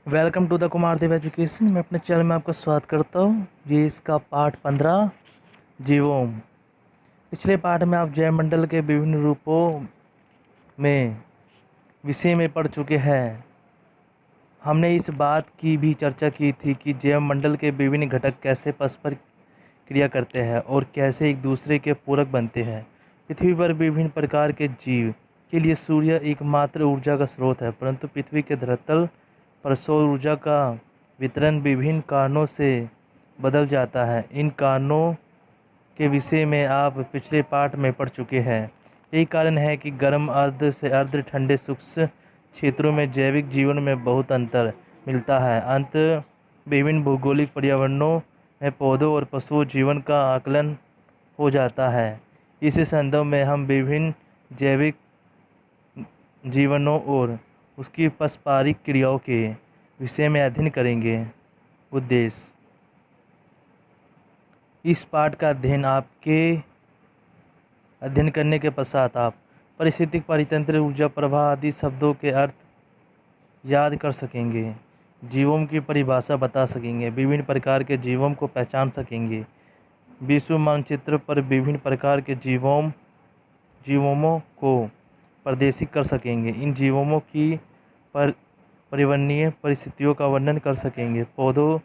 Welcome to the Kumar Dev education. मैं अपने channel में आपका स्वागत करता हूँ। ये इसका पार्ट 15 जीवोम। पिछले पार्ट में आप जैवमंडल के विभिन्न रूपों में विषय में पढ़ चुके हैं। हमने इस बात की भी चर्चा की थी कि जैवमंडल के विभिन्न घटक कैसे परस्पर क्रिया करते हैं और कैसे एक दूसरे के पूरक बनते हैं। पृथ्वी पर विभिन्न प्रकार के जीव के लिए सूर्य एकमात्र ऊर्जा का स्रोत है, परंतु पृथ्वी के धरातल पर सौर ऊर्जा का वितरण विभिन्न कारणों से बदल जाता है। इन कारणों के विषय में आप पिछले पाठ में पढ़ चुके हैं। यही कारण है कि गर्म अर्ध से अर्ध ठंडे शुष्क क्षेत्रों में जैविक जीवन में बहुत अंतर मिलता है। अंत विभिन्न भौगोलिक पर्यावरणों में पौधों और पशु जीवन का आकलन हो जाता है। इस संदर्भ में हम विभिन्न जैविक जीवनों और उसकी पारस्परिक क्रियाओं के विषय में अध्ययन करेंगे। उद्देश्य इस पाठ का अध्ययन करने के पश्चात आप पारिस्थितिक परितंत्र, ऊर्जा प्रवाह आदि शब्दों के अर्थ याद कर सकेंगे, जीवों की परिभाषा बता सकेंगे, विभिन्न प्रकार के जीवों को पहचान सकेंगे, विश्व मानचित्र पर विभिन्न प्रकार के जीवों को प्रदर्शित कर सकेंगे, इन जीवों की पर्यावरणीय परिस्थितियों का वर्णन कर सकेंगे, पौधों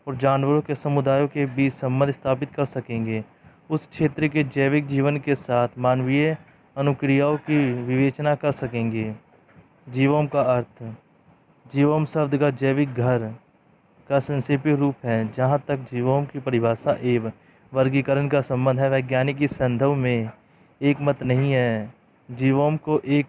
और जानवरों के समुदायों के बीच संबंध स्थापित कर सकेंगे, उस क्षेत्र के जैविक जीवन के साथ मानवीय अनुक्रियाओं की विवेचना कर सकेंगे। जीवों का अर्थ। जीवोम शब्द का जैविक घर का संक्षेपी रूप है। जहाँ तक जीवों की परिभाषा एवं वर्गीकरण का संबंध है, वैज्ञानिक इस संदर्भ में एक मत नहीं है। जीवों को एक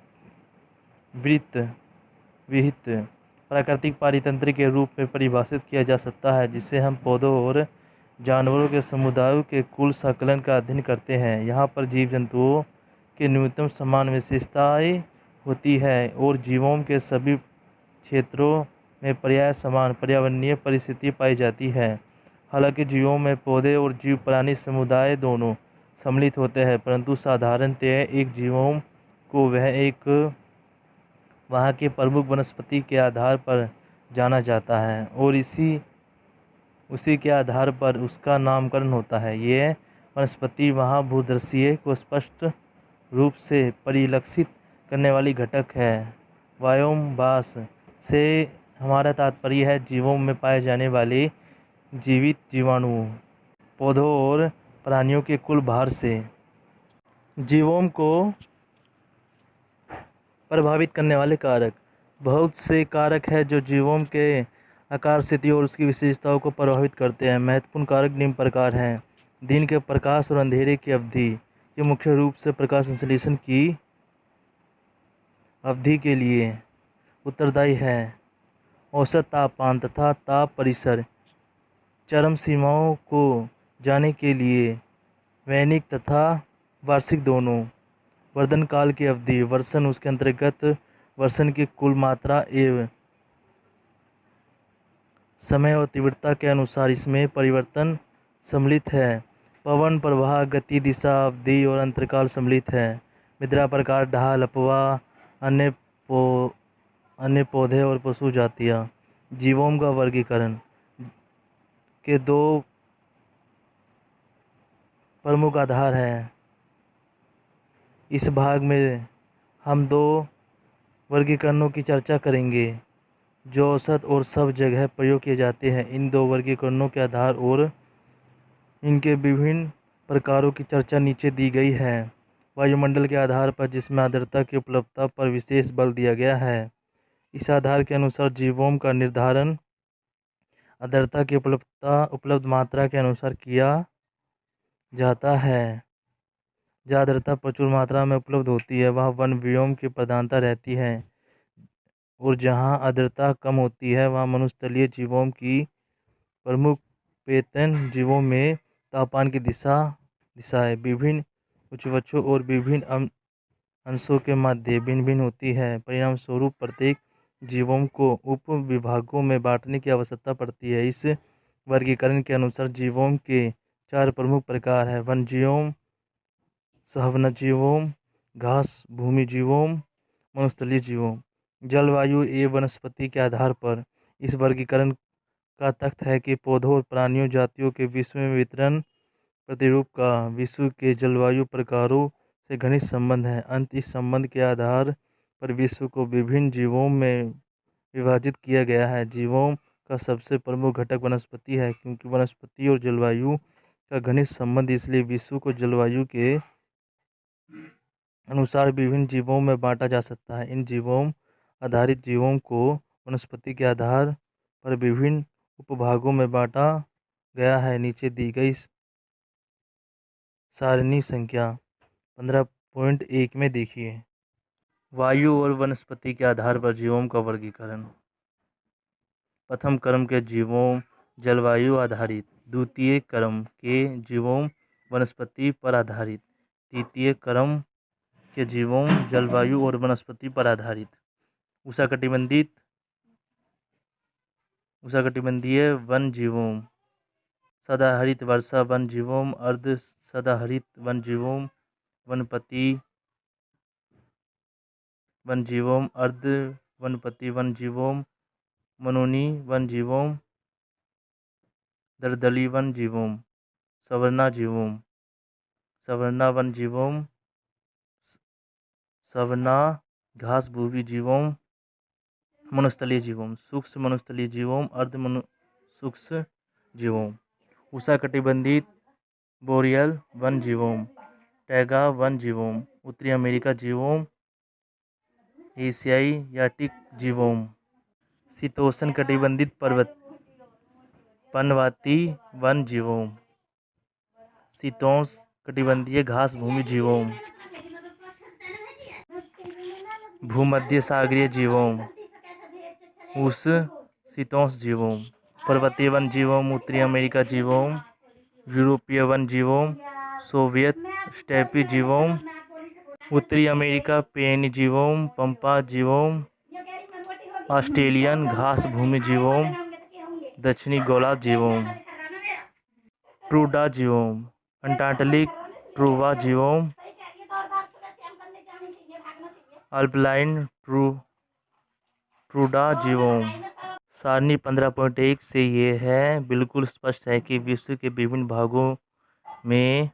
विहित प्राकृतिक पारितंत्र के रूप में परिभाषित किया जा सकता है, जिससे हम पौधों और जानवरों के समुदायों के कुल संकलन का अध्ययन करते हैं। यहाँ पर जीव जंतुओं के न्यूनतम समान विशेषताएं होती है और जीवों के सभी क्षेत्रों में पर्याय समान पर्यावरणीय परिस्थिति पाई जाती है। हालांकि जीवों में पौधे और जीव प्राणी समुदाय दोनों सम्मिलित होते हैं, परंतु साधारणतया एक जीवों को वहाँ के प्रमुख वनस्पति के आधार पर जाना जाता है और उसी के आधार पर उसका नामकरण होता है। यह वनस्पति वहाँ भूदृश्य को स्पष्ट रूप से परिलक्षित करने वाली घटक है। बायोमास से हमारा तात्पर्य है जीवों में पाए जाने वाले जीवित जीवाणुओं, पौधों और प्राणियों के कुल भार से। जीवों को प्रभावित करने वाले कारक। बहुत से कारक हैं जो जीवों के आकार, स्थिति और उसकी विशेषताओं को प्रभावित करते हैं। महत्वपूर्ण कारक निम्न प्रकार हैं। दिन के प्रकाश और अंधेरे की अवधि। ये मुख्य रूप से प्रकाश संश्लेषण की अवधि के लिए उत्तरदायी है। औसत तापमान तथा ताप परिसर। चरम सीमाओं को जाने के लिए दैनिक तथा वार्षिक दोनों। वर्धन काल की अवधि। वर्षन उसके अंतर्गत वर्षन की कुल मात्रा एवं समय और तीव्रता के अनुसार इसमें परिवर्तन सम्मिलित है। पवन प्रवाह, गति, दिशा, अवधि और अंतराल सम्मिलित है। मृदा प्रकार, ढाल, अपवाह, अन्य पौधे और पशु जातियाँ। जीवों का वर्गीकरण के दो प्रमुख आधार हैं। इस भाग में हम दो वर्गीकरणों की चर्चा करेंगे जो औसत और सब जगह प्रयोग किए जाते हैं। इन दो वर्गीकरणों के आधार और इनके विभिन्न प्रकारों की चर्चा नीचे दी गई है। वायुमंडल के आधार पर, जिसमें आर्द्रता की उपलब्धता पर विशेष बल दिया गया है। इस आधार के अनुसार जीवों का निर्धारण आर्द्रता की उपलब्ध मात्रा के अनुसार किया जाता है। जहाँ आर्द्रता प्रचुर मात्रा में उपलब्ध होती है वहाँ वन व्योम की प्रधानता रहती है, और जहाँ आर्द्रता कम होती है वहाँ मनुष्यतलीय जीवों की प्रमुख पेतन जीवों में तापमान की दिशाएं विभिन्न उच्चवक्षों और विभिन्न अंशों के मध्य भिन्न भिन्न होती है। परिणाम स्वरूप प्रत्येक जीवों को उप विभागों में बांटने की आवश्यकता पड़ती है। इस वर्गीकरण के अनुसार जीवों के 4 प्रमुख प्रकार हैं: वन्यजीवों, सहवनजीवों, घास भूमि जीवों, मनुष्यतलीय जीवों। जलवायु एवं वनस्पति के आधार पर इस वर्गीकरण का तथ्य है कि पौधों और प्राणियों जातियों के विश्व में वितरण प्रतिरूप का विश्व के जलवायु प्रकारों से घनिष्ठ संबंध है। अंत इस संबंध के आधार पर विश्व को विभिन्न जीवों में विभाजित किया गया है। जीवों का सबसे प्रमुख घटक वनस्पति है, क्योंकि वनस्पति और जलवायु का घनिष्ठ संबंध, इसलिए विश्व को जलवायु के अनुसार विभिन्न जीवों में बांटा जा सकता है। इन जीवों आधारित जीवों को वनस्पति के आधार पर विभिन्न उपभागों में बांटा गया है। नीचे दी गई सारणी संख्या 15.1 में देखिए। वायु और वनस्पति के आधार पर जीवों का वर्गीकरण। प्रथम क्रम के जीवों जलवायु आधारित, द्वितीय क्रम के जीवों वनस्पति पर आधारित, तृतीय क्रम के जीवों जलवायु और वनस्पति पर आधारित। उष्णकटिबंधीय वन जीवों, सदाहरित वर्षा वन जीवों, अर्ध सदाहरित वन जीवों, वनस्पति वन जीवों, अर्ध वनस्पति वन जीवों, वनोनी वन जीवों, दलदली वन जीवों, सवर्णा जीवों, सवर्णा वन जीवों, सवर्णा घास भूमि जीवों, मनुस्थलीय जीवों, सूक्ष्म मनुस्थलीय जीवों, अर्ध सूक्ष्म जीवों। उष्णकटिबंधीय बोरियल वन जीवों, टैगा वन जीवों, उत्तरी अमेरिका जीवों, एशियाई याटिक जीवों। शीतोष्ण कटिबंधीय पर्णपाती वन जीवों, शीतोष्ण कटिबंधीय घास भूमि जीवों, भूमध्य सागरीय जीवों, उष्ण शीतोष्ण जीवों। पर्वतीय वन जीवों, उत्तरी अमेरिका जीवों, यूरोपीय वन जीवों, सोवियत स्टेपी जीवों, उत्तरी अमेरिका पेन जीवों, पंपा जीवों, ऑस्ट्रेलियन घास भूमि जीवों, दक्षिणी गोलार्ध जीवों। ट्रूडा जीवों, अंटार्कटिक ट्रूवा जीवों, अल्पलाइन ट्रूडा जीवों। सारणी 15.1 से ये है बिल्कुल स्पष्ट है कि विश्व के विभिन्न भागों में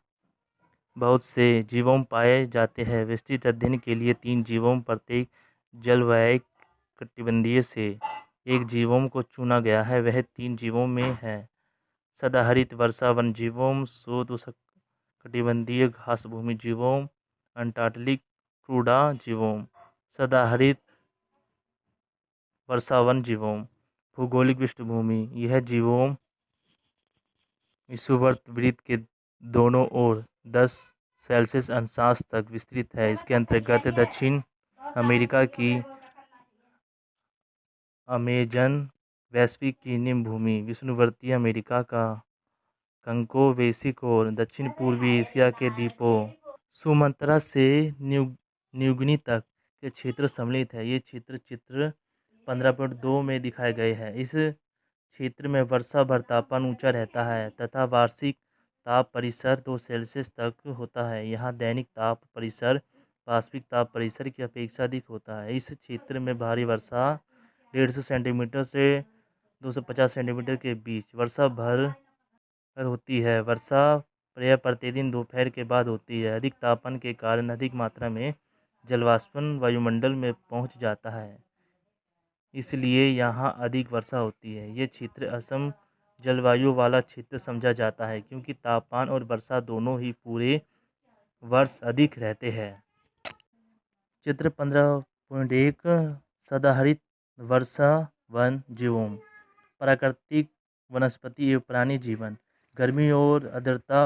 बहुत से जीवों पाए जाते हैं। विस्तृत अध्ययन के लिए 3 जीवों प्रत्येक जलवायु कटिबंधीय से एक जीवों को चुना गया है। वह 3 जीवों में है सदाहरित वर्षा वन जीवों, शुष्क उष्णकटिबंधीय घास भूमि जीवों, अंटार्कटिक ट्रूडा जीवों। सदाहरित वर्षा वन जीवों। भौगोलिक पृष्ठभूमि, यह जीवों विषुववृत्त वृत्त के दोनों ओर 10 सेल्सियस अंशांश तक विस्तृत है। इसके अंतर्गत दक्षिण अमेरिका की अमेजन वैश्विक की निम्न भूमि, विषुववर्तीय अमेरिका का कंगो वैश्विक और दक्षिण पूर्वी एशिया के द्वीपों सुमात्रा से न्यूगिनी तक के क्षेत्र सम्मिलित है। ये क्षेत्र चित्र 15.2 में दिखाए गए हैं। इस क्षेत्र में वर्षा भर तापमान ऊंचा रहता है तथा वार्षिक ताप परिसर 2 सेल्सियस तक होता है। यहाँ दैनिक ताप परिसर वास्तविक ताप परिसर की अपेक्षा अधिक होता है। इस क्षेत्र में भारी वर्षा 150 सेंटीमीटर से 250 सेंटीमीटर के बीच वर्षा भर होती है। वर्षा प्रायः प्रतिदिन दोपहर के बाद होती है। अधिक तापमान के कारण अधिक मात्रा में जलवाष्पन वायुमंडल में पहुंच जाता है, इसलिए यहाँ अधिक वर्षा होती है। ये क्षेत्र असम जलवायु वाला क्षेत्र समझा जाता है, क्योंकि तापमान और वर्षा दोनों ही पूरे वर्ष अधिक रहते हैं। चित्र 15.1 सदाहरित वर्षा वन जीवों। प्राकृतिक वनस्पति एवं प्राणी जीवन। गर्मी और आर्द्रता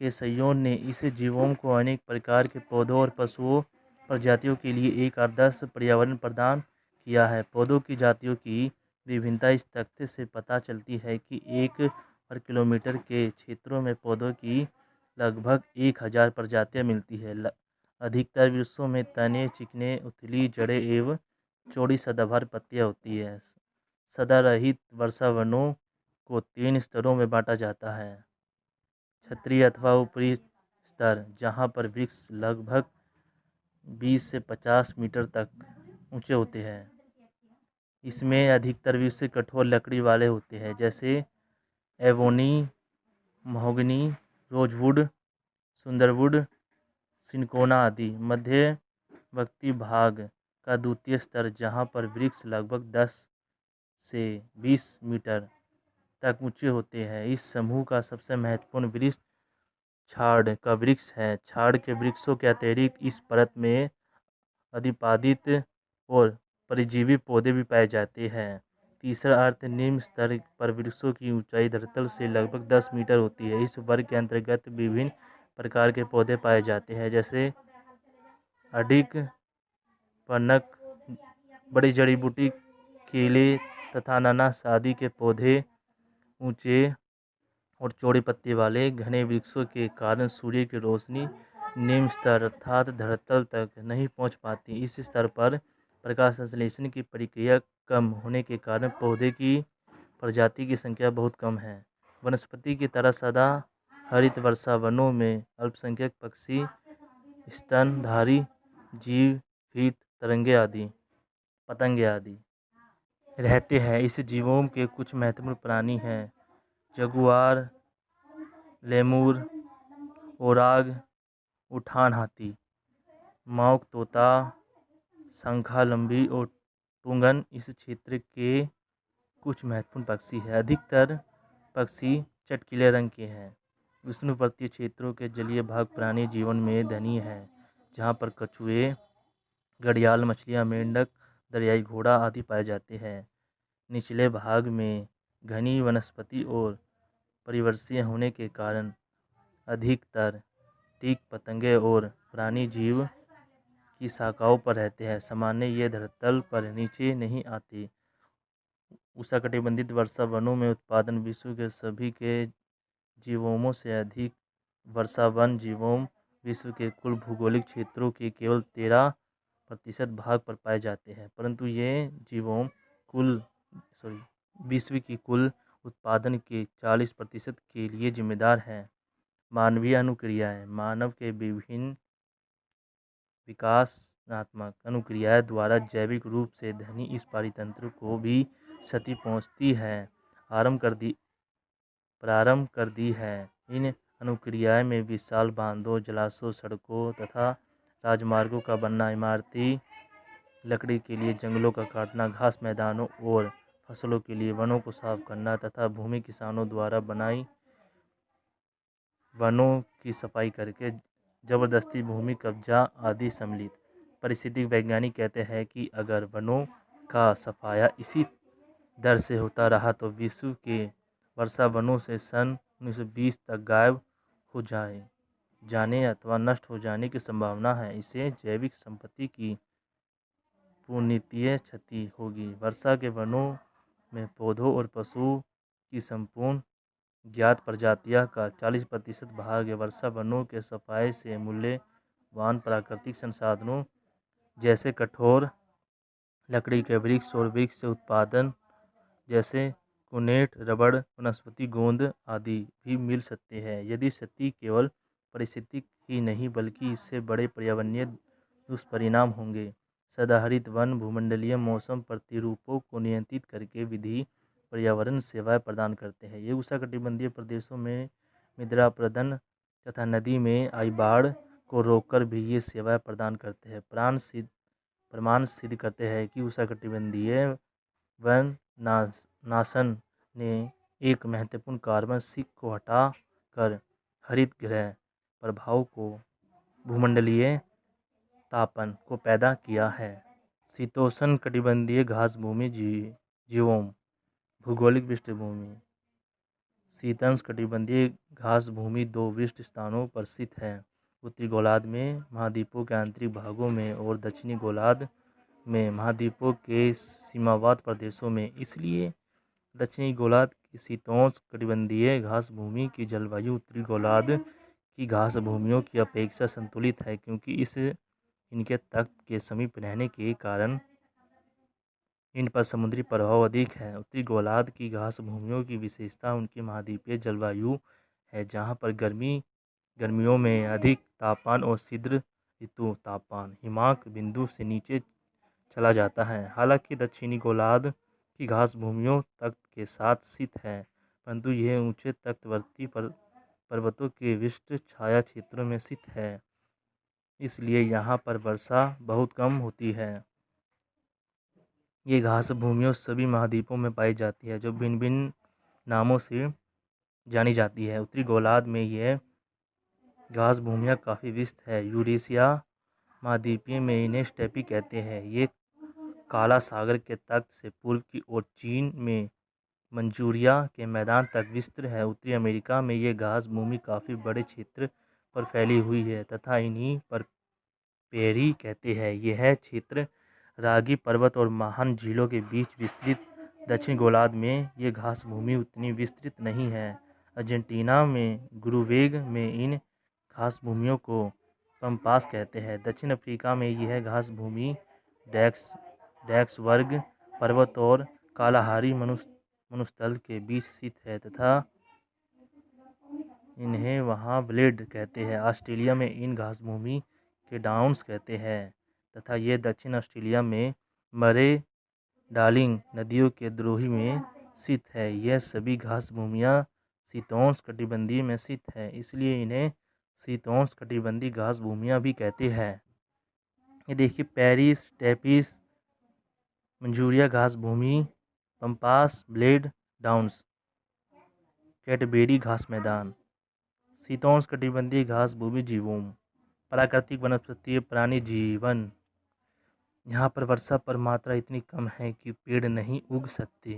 के संयोग ने इस जीवों को अनेक प्रकार के पौधों और पशुओं प्रजातियों के लिए एक आदर्श पर्यावरण प्रदान किया है। पौधों की जातियों की विभिन्नता इस तथ्य से पता चलती है कि 1 वर्ग किलोमीटर के क्षेत्रों में पौधों की लगभग 1000 प्रजातियां मिलती है। अधिकतर वृक्षों में तने, चिकने, उथली जड़ें एवं चौड़ी सदाबहार पत्तियां होती है। सदारहित वर्षा वनों को 3 स्तरों में बांटा जाता है। क्षत्रीय अथवा ऊपरी स्तर, जहाँ पर वृक्ष लगभग 20 से 50 मीटर तक ऊंचे होते हैं। इसमें अधिकतर वृक्ष कठोर लकड़ी वाले होते हैं, जैसे एवोनी, महोगनी, रोजवुड, सुंदरवुड, सिनकोना आदि। मध्यवर्ती भाग का द्वितीय स्तर, जहाँ पर वृक्ष लगभग 10 से 20 मीटर तक ऊंचे होते हैं। इस समूह का सबसे महत्वपूर्ण वृक्ष छाड़ का वृक्ष है। छाड़ के वृक्षों के अतिरिक्त इस परत में अधिपादित और परजीवी पौधे भी पाए जाते हैं। तीसरा अर्थ, निम्न स्तर पर वृक्षों की ऊंचाई धरातल से लगभग 10 मीटर होती है। इस वर्ग के अंतर्गत विभिन्न प्रकार के पौधे पाए जाते हैं, जैसे अडिक, पनक, बड़ी जड़ी बूटी, केले तथा अनानास आदि के पौधे। ऊंचे और चौड़ी पत्ती वाले घने वृक्षों के कारण सूर्य की रोशनी निम्न स्तर अर्थात धरातल तक नहीं पहुंच पाती। इस स्तर पर प्रकाश संश्लेषण की प्रक्रिया कम होने के कारण पौधे की प्रजाति की संख्या बहुत कम है। वनस्पति की तरह सदा हरित वर्षा वनों में अल्पसंख्यक पक्षी, स्तनधारी जीव, कीट, पतंगे आदि रहते हैं। इस जीवों के कुछ महत्वपूर्ण प्राणी हैं: जगुआर, लेमूर, ओराग, उठान हाथी, मौक तोता, शंखालंबी और टुंगन इस क्षेत्र के कुछ महत्वपूर्ण पक्षी हैं। अधिकतर पक्षी चटकीले रंग के हैं। विष्णुपर्तीय क्षेत्रों के जलीय भाग प्राणी जीवन में धनी है, जहाँ पर कछुए, घड़ियाल, मछलियाँ, मेंढक, दरियाई घोड़ा आदि पाए जाते हैं। निचले भाग में घनी वनस्पति और परिवर्षीय होने के कारण अधिकतर कीट, पतंगे और प्राणी जीव की शाखाओं पर रहते हैं। सामान्य ये धरातल पर नीचे नहीं आते। उष्णकटिबंधीय वर्षा वनों में उत्पादन विश्व के सभी के जीवोमों से अधिक। वर्षा वन जीवोम विश्व के कुल भौगोलिक क्षेत्रों के केवल 13% भाग पर पाए जाते हैं, परंतु ये जीवोम विश्व की कुल उत्पादन के 40% के लिए जिम्मेदार हैं। मानवीय अनुक्रियाएं, मानव के विभिन्न विकासात्मक अनुक्रियाएं द्वारा जैविक रूप से धनी इस परितंत्र को भी क्षति पहुंचती है प्रारंभ कर दी है। इन अनुक्रियाएं में विशाल बांधों, जलाशयों, सड़कों तथा राजमार्गों का बनना, इमारती लकड़ी के लिए जंगलों का काटना, घास मैदानों और फसलों के लिए वनों को साफ करना तथा भूमि किसानों द्वारा बनाई वनों की सफाई करके जबरदस्ती भूमि कब्जा आदि सम्मिलित। पारिस्थितिक वैज्ञानिक कहते हैं कि अगर वनों का सफाया इसी दर से होता रहा तो विश्व के वर्षा वनों से सन 1920 तक गायब हो जाने अथवा नष्ट हो जाने की संभावना है। इससे जैविक संपत्ति की पूर्णतः क्षति होगी। वर्षा के वनों में पौधों और पशु की संपूर्ण ज्ञात प्रजातियों का 40% भाग है। वर्षा वनों के सफाई से मूल्यवान प्राकृतिक संसाधनों जैसे कठोर लकड़ी के वृक्ष और वृक्ष से उत्पादन जैसे कुनेट, रबड़, वनस्पति गोंद आदि भी मिल सकते हैं। यदि क्षति केवल पारिस्थितिक ही नहीं बल्कि इससे बड़े पर्यावरणीय दुष्परिणाम होंगे। सदाहरित वन भूमंडलीय मौसम प्रतिरूपों को नियंत्रित करके विधि पर्यावरण सेवाएं प्रदान करते हैं। ये उष्णकटिबंधीय प्रदेशों में मृदा अपरदन तथा नदी में आई बाढ़ को रोककर भी ये सेवाएं प्रदान करते हैं। प्रमाण सिद्ध करते हैं कि उष्णकटिबंधीय वन नाशन ने एक महत्वपूर्ण कार्बन सिंक को हटाकर हरित गृह प्रभाव को भूमंडलीय तापन को पैदा किया है। शीतोष्ण कटिबंधीय घास भूमि जीवोम भौगोलिक पृष्ठभूमि। शीतोष्ण कटिबंधीय घास भूमि दो विशिष्ट स्थानों पर स्थित है: उत्तरी गोलार्ध में महाद्वीपों के आंतरिक भागों में और दक्षिणी गोलार्ध में महाद्वीपों के सीमावर्ती प्रदेशों में। इसलिए दक्षिणी गोलार्ध की शीतोष्ण कटिबंधीय घास भूमि की जलवायु उत्तरी गोलार्ध की घास भूमियों की अपेक्षा संतुलित है, क्योंकि इनके तट के समीप रहने के कारण इन पर समुद्री प्रभाव अधिक है। उत्तरी गोलार्ध की घास भूमियों की विशेषता उनकी महाद्वीपीय जलवायु है, जहाँ पर गर्मियों में अधिक तापमान और शीत ऋतु तापमान हिमांक बिंदु से नीचे चला जाता है। हालांकि दक्षिणी गोलार्ध की घास भूमियों तख्त के साथ स्थित है, परंतु यह ऊंचे तख्तवर्ती पर्वतों के विशिष्ट छाया क्षेत्रों में स्थित है, इसलिए यहाँ पर वर्षा बहुत कम होती है। ये घास भूमियों सभी महाद्वीपों में पाई जाती है, जो भिन्न भिन्न नामों से जानी जाती है। उत्तरी गोलार्ध में यह घास भूमियाँ काफ़ी विस्तृत है। यूरेशिया महाद्वीपीय में इन्हें स्टेपी कहते हैं। ये काला सागर के तट से पूर्व की ओर चीन में मंचूरिया के मैदान तक विस्तृत है। उत्तरी अमेरिका में ये घास भूमि काफ़ी बड़े क्षेत्र पर फैली हुई है तथा इन्हीं पर पेरी कहते हैं। यह क्षेत्र रागी पर्वत और महान झीलों के बीच विस्तृत। दक्षिण गोलार्ध में ये घास भूमि उतनी विस्तृत नहीं है। अर्जेंटीना में गुरुवेग में इन घास भूमियों को पम्पास कहते हैं। दक्षिण अफ्रीका में यह घास भूमि डैक्सवर्ग पर्वत और कालाहारी मरुस्थल के बीच स्थित है तथा इन्हें वहाँ ब्लेड कहते हैं। ऑस्ट्रेलिया में इन घास भूमि के डाउन्स कहते हैं तथा ये दक्षिण ऑस्ट्रेलिया में मरे डार्लिंग नदियों के द्रोही में स्थित है। यह सभी घास भूमियाँ शीतोष्णकटिबंधीय में स्थित है, इसलिए इन्हें शीतोष्णकटिबंधीय घास भूमियाँ भी कहते हैं। ये देखिए, पेरी स्टेपीज, मंचूरिया घास भूमि, पम्पास, ब्लेड डाउन्स, कैटबेरी घास मैदान। शीतोष्णकटिबंधीय घास भूमि जीवों, प्राकृतिक वनस्पति प्राणी जीवन। यहाँ पर वर्षा पर मात्रा इतनी कम है कि पेड़ नहीं उग सकते,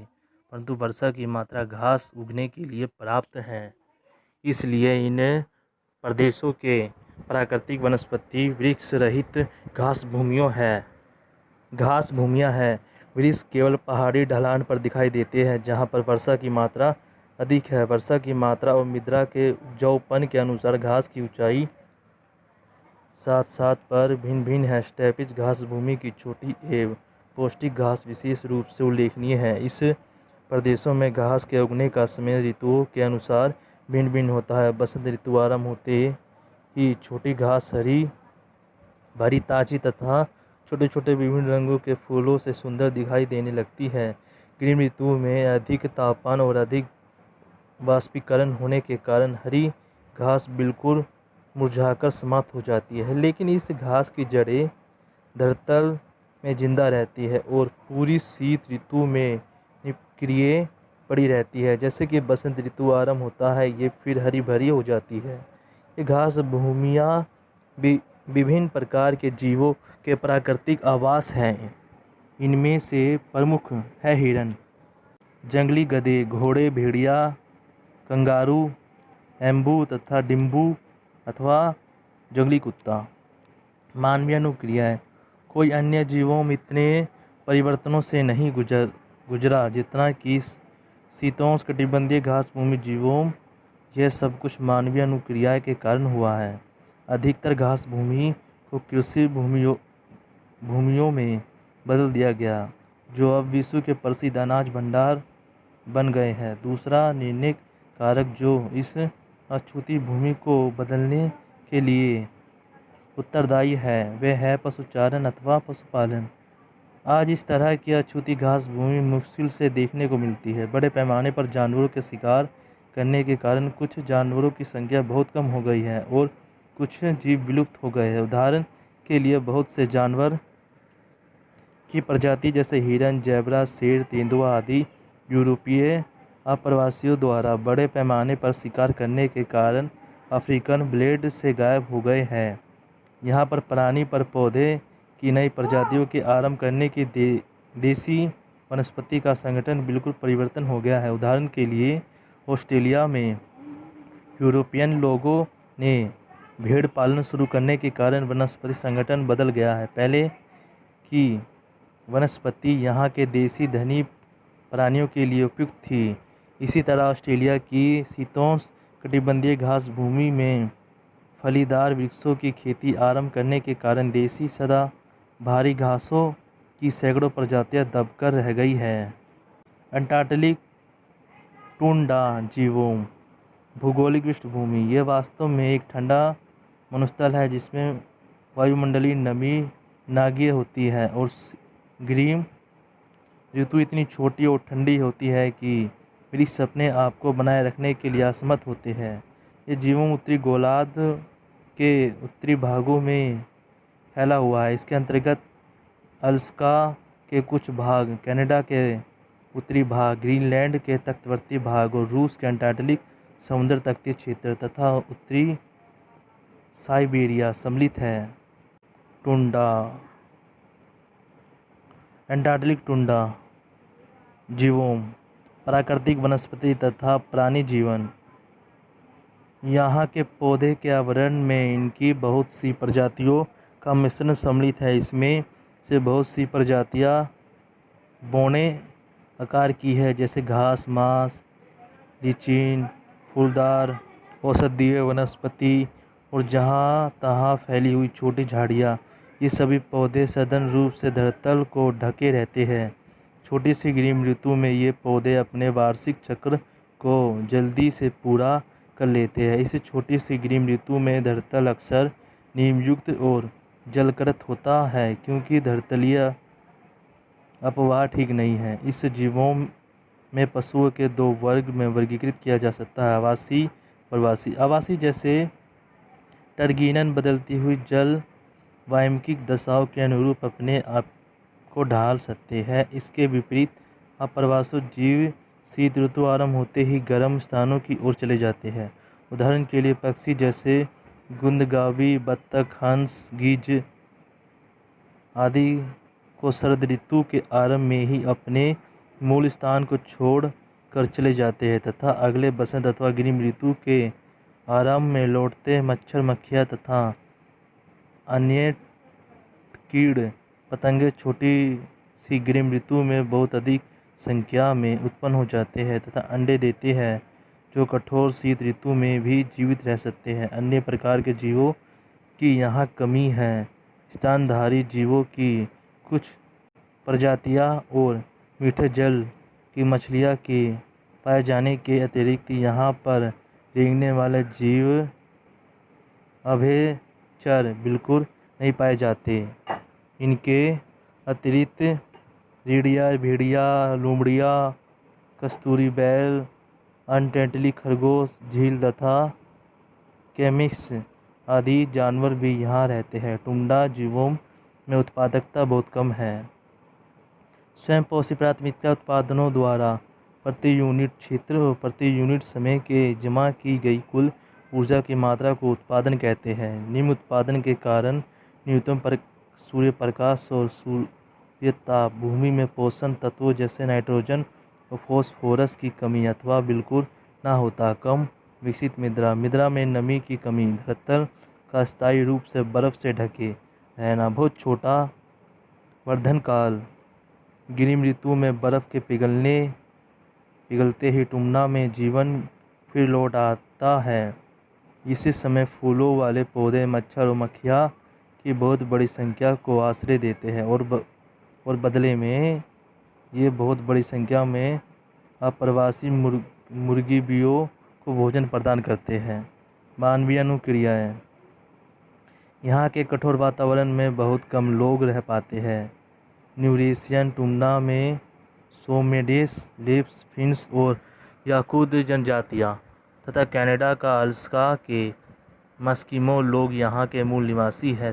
परंतु वर्षा की मात्रा घास उगने के लिए पर्याप्त है। इसलिए इन प्रदेशों के प्राकृतिक वनस्पति वृक्ष रहित घास भूमियाँ हैं। वृक्ष केवल पहाड़ी ढलान पर दिखाई देते हैं जहाँ पर वर्षा की मात्रा अधिक है। वर्षा की मात्रा और मृदा के उपजाऊपन के अनुसार घास की ऊंचाई साथ साथ पर भिन्न भिन्न है। स्टेपीज घास भूमि की छोटी एवं पौष्टिक घास विशेष रूप से उल्लेखनीय है। इस प्रदेशों में घास के उगने का समय ऋतुओं के अनुसार भिन्न भिन्न होता है। बसंत ऋतु आरंभ होते ही छोटी घास हरी भरी ताजी तथा छोटे छोटे विभिन्न रंगों के फूलों से सुंदर दिखाई देने लगती है। ग्रीष्म ऋतु में अधिक तापमान और अधिक वाष्पीकरण होने के कारण हरी घास बिल्कुल मुरझाकर समाप्त हो जाती है, लेकिन इस घास की जड़ें धरातल में जिंदा रहती है और पूरी शीत ऋतु में निष्क्रिय पड़ी रहती है। जैसे कि बसंत ऋतु आरंभ होता है, ये फिर हरी भरी हो जाती है। ये घास भूमियाँ विभिन्न प्रकार के जीवों के प्राकृतिक आवास हैं। इनमें से प्रमुख है हिरन, जंगली गधे, घोड़े, भेड़िया, कंगारू, एम्बू तथा डिम्बू अथवा जंगली कुत्ता। मानवीय अनुक्रियाएं, कोई अन्य जीवों में इतने परिवर्तनों से नहीं गुजरा जितना कि शीतोष्णकटिबंधीय घास भूमि जीवों। यह सब कुछ मानवीय अनुक्रिया के कारण हुआ है। अधिकतर घास भूमि को कृषि भूमियों में बदल दिया गया, जो अब विश्व के प्रसिद्ध अनाज भंडार बन गए हैं। दूसरा निर्णायक कारक जो इस अछूती भूमि को बदलने के लिए उत्तरदायी है, वह है पशुचारण अथवा पशुपालन। आज इस तरह की अछूती घास भूमि मुश्किल से देखने को मिलती है। बड़े पैमाने पर जानवरों के शिकार करने के कारण कुछ जानवरों की संख्या बहुत कम हो गई है और कुछ जीव विलुप्त हो गए हैं। उदाहरण के लिए बहुत से जानवर की प्रजाति जैसे हिरन, ज़ेब्रा, शेर, तेंदुआ आदि यूरोपीय आप्रवासियों द्वारा बड़े पैमाने पर शिकार करने के कारण अफ्रीकन ब्लेड से गायब हो गए हैं। यहाँ पर प्राणी पर पौधे की नई प्रजातियों के आरंभ करने की देसी वनस्पति का संगठन बिल्कुल परिवर्तन हो गया है। उदाहरण के लिए ऑस्ट्रेलिया में यूरोपियन लोगों ने भेड़ पालन शुरू करने के कारण वनस्पति संगठन बदल गया है। पहले की वनस्पति यहाँ के देसी धनी प्राणियों के लिए उपयुक्त थी। इसी तरह ऑस्ट्रेलिया की शीतोष्णकटिबंधीय घास भूमि में फलीदार वृक्षों की खेती आरंभ करने के कारण देसी सदाबहारी घासों की सैकड़ों प्रजातियां दबकर रह गई हैं। अंटार्कटिक टुंड्रा जीवों, भौगोलिक पृष्ठभूमि, यह वास्तव में एक ठंडा मरुस्थल है जिसमें वायुमंडलीय नमी नगण्य होती है और ग्रीष्म ऋतु इतनी छोटी और ठंडी होती है कि वृक्ष अपने आप को बनाए रखने के लिए असमर्थ होते हैं। ये जीवों उत्तरी गोलार्ध के उत्तरी भागों में फैला हुआ है। इसके अंतर्गत अलास्का के कुछ भाग, कनाडा के उत्तरी भाग, ग्रीनलैंड के तटवर्ती भाग और रूस के अंटार्कटिक समुद्र तटीय क्षेत्र तथा उत्तरी साइबेरिया सम्मिलित है। टुंडा, अंटार्कटिक टुंडा जीवोम, प्राकृतिक वनस्पति तथा प्राणी जीवन। यहाँ के पौधे के आवरण में इनकी बहुत सी प्रजातियों का मिश्रण सम्मिलित है। इसमें से बहुत सी प्रजातियाँ बौने आकार की है, जैसे घास, मांस, लिचिन, फूलदार औषधीय वनस्पति और जहाँ तहाँ फैली हुई छोटी झाड़ियाँ। ये सभी पौधे सघन रूप से धरातल को ढके रहते हैं। छोटी सी ग्रीष्म ऋतु में ये पौधे अपने वार्षिक चक्र को जल्दी से पूरा कर लेते हैं। इस छोटी सी ग्रीष्म ऋतु में धरातल अक्सर नीमयुक्त और जलकृत होता है, क्योंकि धरातलीय अपवाह ठीक नहीं है। इस जीवों में पशुओं के दो वर्ग में वर्गीकृत किया जा सकता है, आवासी, प्रवासी। आवासी जैसे टर्गिनन बदलती हुई जल वायमिक दशाओं के अनुरूप अपने आप को ढाल सकते हैं। इसके विपरीत अप्रवासी जीव शीत ऋतु आरंभ होते ही गर्म स्थानों की ओर चले जाते हैं। उदाहरण के लिए पक्षी जैसे गुंदगावी, बत्तख, हंस, गीज आदि को शरद ऋतु के आरंभ में ही अपने मूल स्थान को छोड़ कर चले जाते हैं तथा अगले बसंत अथवा ग्रीष्म ऋतु के आरंभ में लौटते मच्छर, मक्खियाँ तथा अन्य कीड़ पतंगे छोटी सी ग्रीष्म ऋतु में बहुत अधिक संख्या में उत्पन्न हो जाते हैं तथा अंडे देते हैं, जो कठोर शीत ऋतु में भी जीवित रह सकते हैं। अन्य प्रकार के जीवों की यहाँ कमी है। स्तनधारी जीवों की कुछ प्रजातियाँ और मीठे जल की मछलियाँ के पाए जाने के अतिरिक्त यहाँ पर रेंगने वाले जीव अभयचर बिल्कुल नहीं पाए जाते। इनके अतिरिक्त रीढ़िया, भेड़िया, लोमड़िया, कस्तूरी बैल, अनटेंटली खरगोश, झील तथा कैमिक्स आदि जानवर भी यहाँ रहते हैं। टुंडा जीवों में उत्पादकता बहुत कम है। स्वयं पोषी प्राथमिकता उत्पादनों द्वारा प्रति यूनिट क्षेत्र और प्रति यूनिट समय के जमा की गई कुल ऊर्जा की मात्रा को उत्पादन कहते हैं। निम्न उत्पादन के कारण न्यूनतम सूर्य प्रकाश और सूर्यताप, भूमि में पोषण तत्वों जैसे नाइट्रोजन और फॉस्फोरस की कमी अथवा बिल्कुल ना होता। कम विकसित मृदा में नमी की कमी, धरातल का स्थायी रूप से बर्फ से ढके रहना, बहुत छोटा वर्धन काल। ग्रीष्म ऋतु में बर्फ के पिघलते ही टुंडा में जीवन फिर लौट आता है। इसी समय फूलों वाले पौधे मच्छर और मक्खियाँ की बहुत बड़ी संख्या को आश्रय देते हैं और बदले में ये बहुत बड़ी संख्या में अप्रवासी मुर्गीबियों को भोजन प्रदान करते हैं। मानवीय अनुक्रियाएँ। यहाँ के कठोर वातावरण में बहुत कम लोग रह पाते हैं। यूरेशियन टुंडा में सोमेडेस, लेप्स, फिन्स और याकूत जनजातियाँ तथा कनाडा का अलास्का के मस्किमो लोग यहाँ के मूल निवासी हैं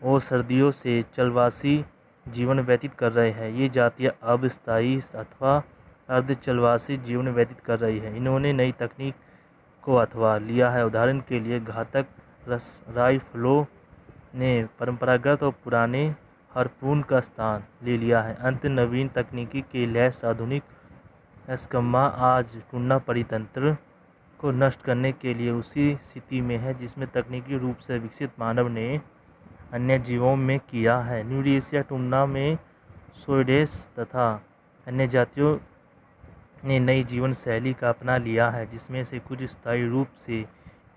और सर्दियों से जलवासी जीवन व्यतीत कर रहे हैं। ये जातियाँ अब स्थायी अथवा अर्धजलवासी जीवन व्यतीत कर रही है। इन्होंने नई तकनीक को अथवा लिया है। उदाहरण के लिए घातक राइफलों ने परंपरागत और पुराने हार्पून का स्थान ले लिया है। अंत नवीन तकनीकी के लैस आधुनिक एस्कम्मा आज टुंडा परितंत्र को नष्ट करने के लिए उसी स्थिति में है जिसमें तकनीकी रूप से विकसित मानव ने अन्य जीवों में किया है। यूरेशिया टुंडा में स्वीडिश तथा अन्य जातियों ने नई जीवन शैली का अपना लिया है, जिसमें से कुछ स्थायी रूप से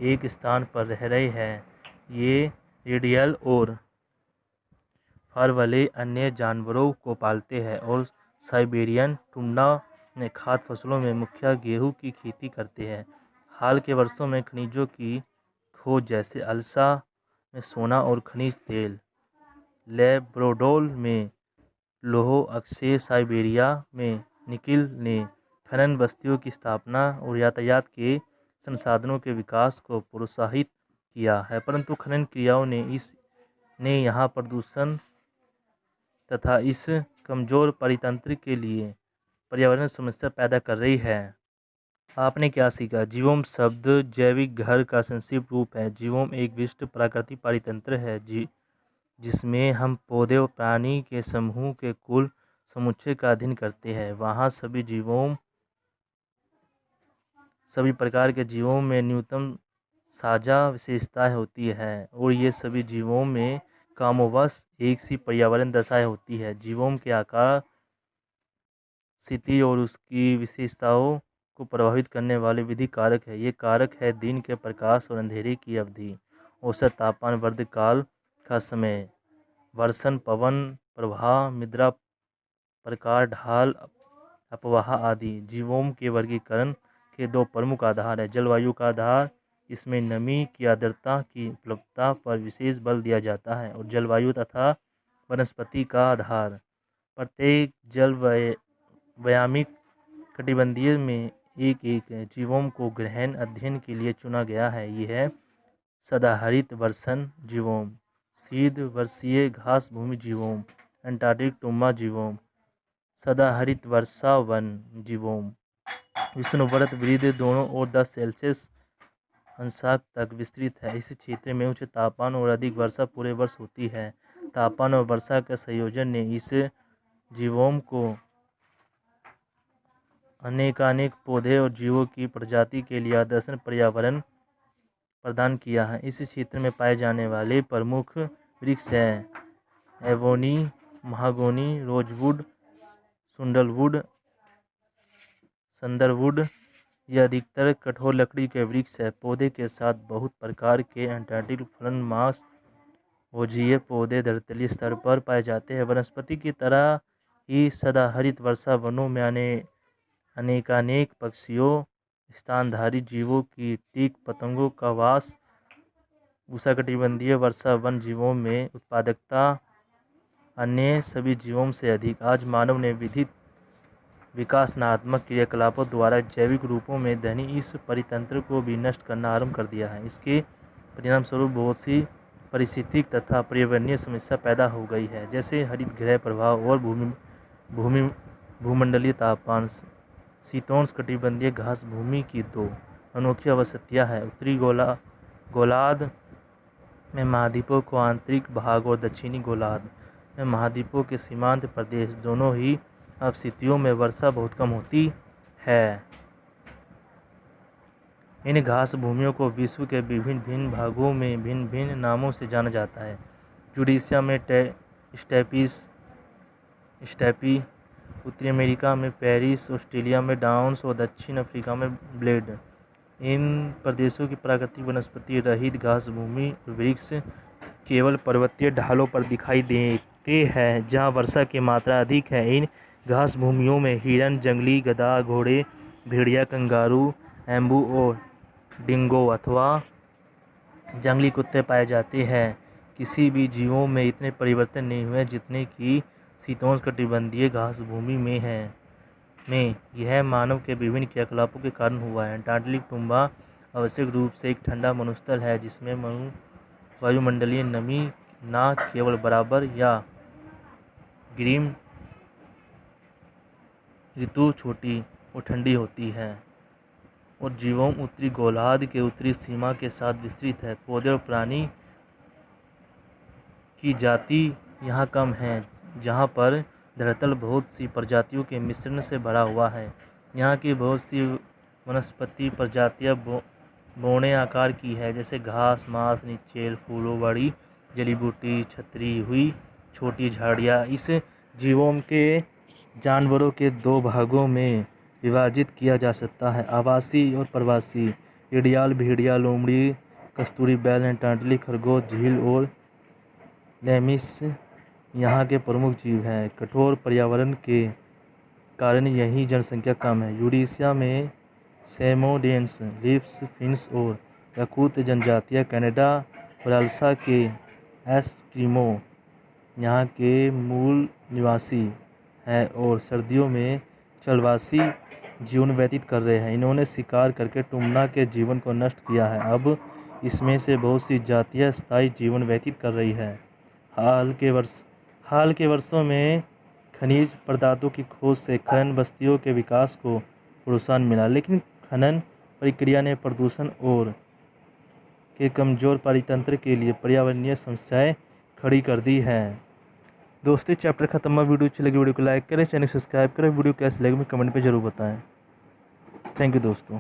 एक स्थान पर रह रहे हैं। ये रेडियल और फर वाले अन्य जानवरों को पालते हैं और साइबेरियन टुंडा में खाद्य फसलों में मुख्य गेहूं की खेती करते हैं। हाल के वर्षों में खनिजों की खोज जैसे अल्सा में सोना और खनिज तेल, लेब्राडोर में लोह अक्षय साइबेरिया में निकिल ने खनन बस्तियों की स्थापना और यातायात के संसाधनों के विकास को प्रोत्साहित किया है, परंतु खनन क्रियाओं ने यहाँ प्रदूषण तथा इस कमजोर परितंत्र के लिए पर्यावरण समस्या पैदा कर रही है। आपने क्या सीखा? जीवोम शब्द जैविक घर का संक्षिप्त रूप है। जीवोम एक विशिष्ट प्राकृतिक परितंत्र है जिसमें हम पौधे और प्राणी के समूह के कुल समुच्चय का अध्ययन करते हैं। वहाँ सभी प्रकार के जीवों में न्यूनतम साझा विशेषताएं होती है और ये सभी जीवों में कामोवश एक सी पर्यावरण दशाएं होती है। जीवों के आकार, स्थिति और उसकी विशेषताओं को प्रभावित करने वाले विविध कारक है। ये कारक है दिन के प्रकाश और अंधेरे की अवधि, औसत तापमान, वर्षकाल का समय, वर्षण, पवन प्रवाह, मृदा प्रकार, ढाल, अपवाह आदि। जीवों के वर्गीकरण के दो प्रमुख आधार है। जलवायु का आधार, इसमें नमी की आर्द्रता की उपलब्धता पर विशेष बल दिया जाता है, और जलवायु तथा वनस्पति का आधार, प्रत्येक जलवायमिक कटिबंधीय में एक जीवों को गहन अध्ययन के लिए चुना गया है। यह सदाहरित वर्षण जीवोम, शीत वर्षीय घास भूमि जीवोम, अंटार्कटिक टुम्बा जीवोम, सदाहरित वर्षा वन जीवोम। विषुववृत्त वृत्त दोनों ओर 10 सेल्सियस अंशांक तक विस्तृत है। इस क्षेत्र में उच्च तापमान और अधिक वर्षा पूरे वर्ष होती है। तापमान और वर्षा के संयोजन ने इस जीवोम को अनेकानेक पौधे और जीवों की प्रजाति के लिए आदर्श पर्यावरण प्रदान किया है। इस क्षेत्र में पाए जाने वाले प्रमुख वृक्ष हैं एबोनी, महागोनी, रोजवुड, संदरवुड। यह अधिकतर कठोर लकड़ी के वृक्ष है। पौधे के साथ बहुत प्रकार के अंटार्कटिक फलन मांस भोजीय पौधे धरातलीय स्तर पर पाए जाते हैं। वनस्पति की तरह ही सदाहरित वर्षा वनों में अनेकानेक पक्षियों, स्तनधारी जीवों की टीक पतंगों का वास। उष्णकटिबंधीय वर्षा वन जीवों में उत्पादकता अन्य सभी जीवों से अधिक। आज मानव ने विविध विकासनात्मक क्रियाकलापों द्वारा जैविक रूपों में धनी इस परितंत्र को भी नष्ट करना आरंभ कर दिया है। इसके परिणाम स्वरूप बहुत सी पारिस्थितिक तथा पर्यावरणीय समस्या पैदा हो गई है, जैसे हरित गृह प्रभाव और भूमंडलीय तापमान। शीतोष्ण कटिबंधीय घास भूमि की दो अनोखी अवस्थितियाँ हैं। उत्तरी गोलार्ध में महाद्वीपों को आंतरिक भाग और दक्षिणी गोलार्ध में महाद्वीपों के सीमांत प्रदेश दोनों ही अवस्थितियों में वर्षा बहुत कम होती है। इन घास भूमियों को विश्व के विभिन्न भागों में भिन्न नामों से जाना जाता है। यूरेशिया में स्टेपी, उत्तरी अमेरिका में पेरिस, ऑस्ट्रेलिया में डाउन्स और दक्षिण अफ्रीका में ब्लेड। इन प्रदेशों की प्राकृतिक वनस्पति रहित घास भूमि वृक्ष केवल पर्वतीय ढालों पर दिखाई देते हैं, जहां वर्षा की मात्रा अधिक है। इन घास भूमियों में हिरन, जंगली गधा, घोड़े, भेड़िया, कंगारू, एम्बू और डिंगो अथवा जंगली कुत्ते पाए जाते हैं। किसी भी जीवों में इतने परिवर्तन नहीं हुए जितने कि शीतोष्णकटिबंधीय घास भूमि में यह मानव के विभिन्न क्रियाकलापों के कारण हुआ है। अंटार्कटिक टुम्बा आवश्यक रूप से एक ठंडा मरुस्थल है, जिसमें वायुमंडलीय नमी न केवल बराबर या ग्रीष्म ऋतु छोटी और ठंडी होती है, और जीवों उत्तरी गोलार्ध के उत्तरी सीमा के साथ विस्तृत है। पौधे और प्राणी की जाति यहाँ कम है, जहाँ पर धरातल बहुत सी प्रजातियों के मिश्रण से भरा हुआ है। यहाँ की बहुत सी वनस्पति प्रजातियाँ बौने आकार की है, जैसे घास, मांस, निचेल, फूलों वाली जड़ी बूटी, छतरी हुई छोटी झाड़ियाँ। इस जीवों के जानवरों के दो भागों में विभाजित किया जा सकता है, आवासी और प्रवासी। घड़ियाल, भेड़िया, लोमड़ी, कस्तूरी बैल, अंटार्कटिक खरगोश, झील और लेमिस यहाँ के प्रमुख जीव हैं। कठोर पर्यावरण के कारण यही जनसंख्या कम है। यूरेशिया में सेमोडेंस, लिप्स, फिन्स और याकूत जनजातियाँ। कनाडा और अलास्का के एस्किमो यहाँ के मूल निवासी है और सर्दियों में जलवासी जीवन व्यतीत कर रहे हैं। इन्होंने शिकार करके टुमना के जीवन को नष्ट किया है। अब इसमें से बहुत सी जातियां स्थायी जीवन व्यतीत कर रही है। हाल के वर्षों में खनिज पदार्थों की खोज से खनन बस्तियों के विकास को प्रोत्साहन मिला, लेकिन खनन प्रक्रिया ने प्रदूषण और के कमज़ोर परितंत्र के लिए पर्यावरणीय समस्याएं खड़ी कर दी हैं। दोस्तों चैप्टर खत्म हुआ। वीडियो अच्छी लगी वीडियो को लाइक करें, चैनल सब्सक्राइब करें। वीडियो कैसी लगी हमें कमेंट पे जरूर बताएं। थैंक यू दोस्तों।